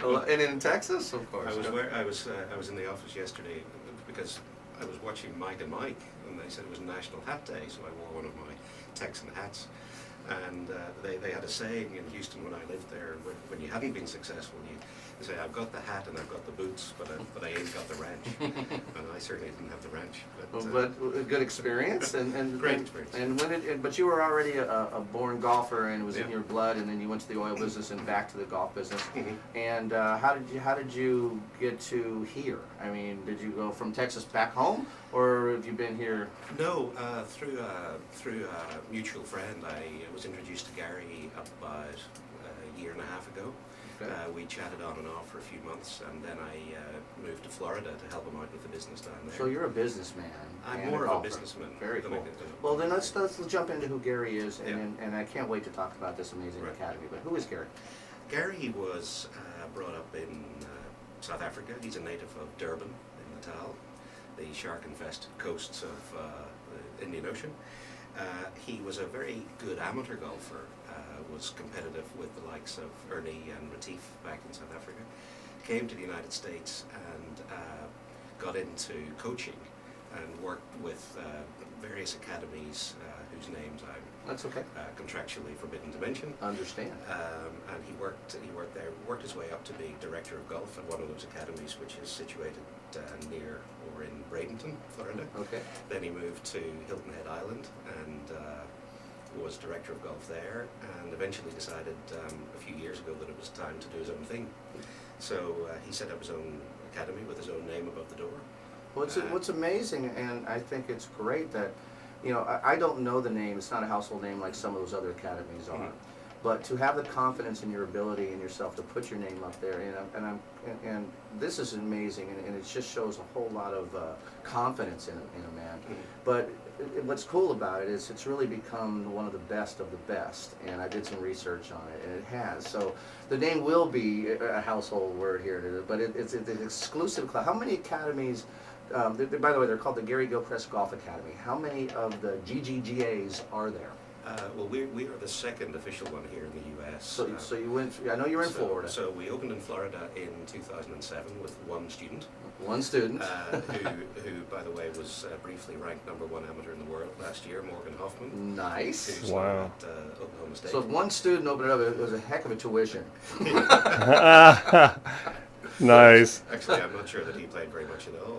Well, and in Texas, of course. I was in the office yesterday because I was watching Mike and Mike, and they said it was National Hat Day, so I wore one of my Texan hats. And they had a saying in Houston when I lived there, when you hadn't been successful, you say, I've got the hat and I've got the boots, but I ain't got the wrench. And I certainly didn't have the wrench. But a good experience. and great experience. And but you were already a born golfer, and it was in your blood, and then you went to the oil business and back to the golf business. And how did you get to here? I mean, did you go from Texas back home, or have you been here? No, through a mutual friend, I was introduced to Gary about a year and a half ago. Okay. We chatted on and off for a few months, and then I moved to Florida to help him out with the business down there. So you're a businessman. I'm more of a businessman. Very cool. Well, then let's jump into who Gary is, and I can't wait to talk about this amazing academy. But who is Gary? Gary was brought up in South Africa. He's a native of Durban in Natal, the shark-infested coasts of the Indian Ocean. He was a very good amateur golfer, was competitive with the likes of Ernie and Retief back in South Africa, came to the United States and got into coaching and worked with various academies whose names I'm contractually forbidden to mention. Understand. And he worked there, worked his way up to be director of golf at one of those academies, which is situated near or in Bradenton, Florida. Okay. Then he moved to Hilton Head Island and was director of golf there, and eventually decided a few years ago that it was time to do his own thing. So he set up his own academy with his own name above the door. Well, what's amazing, and I think it's great that, you know, I don't know the name. It's not a household name like some of those other academies are. But to have the confidence in your ability and yourself to put your name up there, and this is amazing, and it just shows a whole lot of confidence in a man. But what's cool about it is it's really become one of the best, and I did some research on it, and it has. So the name will be a household word here, but it's an exclusive class. How many academies? By the way, they're called the Gary Gilchrist Golf Academy. How many of the GGGAs are there? Well, we are the second official one here in the U.S. So you went. I know you were in Florida. So we opened in Florida in 2007 with one student. One student. who, by the way, was briefly ranked #1 amateur in the world last year, Morgan Hoffman. Nice. Who's wow. At Oklahoma State. So if one student opened it up, it was a heck of a tuition. Nice. Actually, I'm not sure that he played very much at all.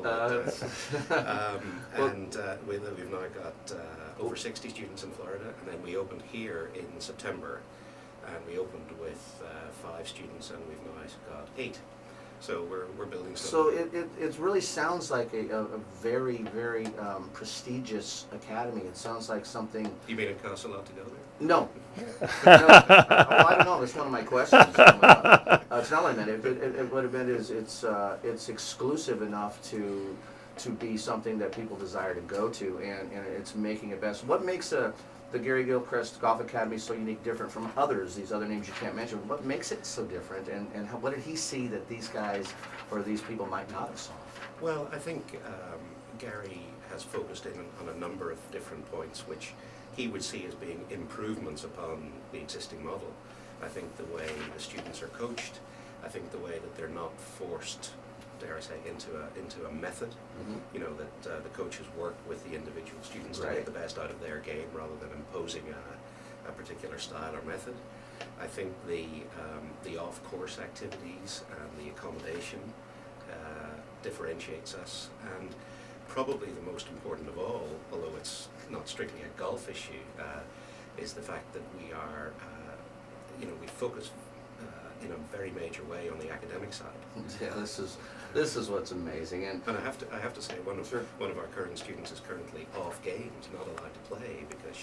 We've now got over 60 students in Florida, and then we opened here in September, and we opened with 5 students, and we've now got 8. So we're building something. So it really sounds like a very, very prestigious academy. It sounds like something... You mean it costs a lot to go there? No. I don't know. That's one of my questions. It's not what I meant. What I meant is it's exclusive enough to be something that people desire to go to, and it's making it best. What makes the Gary Gilchrist Golf Academy so unique, different from others, these other names you can't mention? What makes it so different, and what did he see that these guys or these people might not have saw? Well, I think Gary has focused in on a number of different points which he would see as being improvements upon the existing model. I think the way the students are coached, I think the way that they're not forced, dare I say, into a method. You know, that the coaches work with the individual students to get the best out of their game rather than imposing a particular style or method. I think the off-course activities and the accommodation differentiates us, and probably the most important of all, although it's not strictly a golf issue, is the fact that we are, we focus in a very major way on the academic side. Yeah, this is what's amazing, and I have to say one of our current students is currently off games, not allowed to play because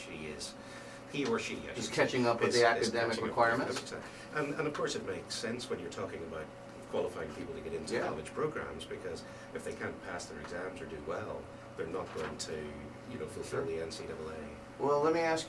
he or she is catching up with the academic requirements. And of course it makes sense when you're talking about qualifying people to get into college programs, because if they can't pass their exams or do well, they're not going to fulfill the NCAA. Well, let me ask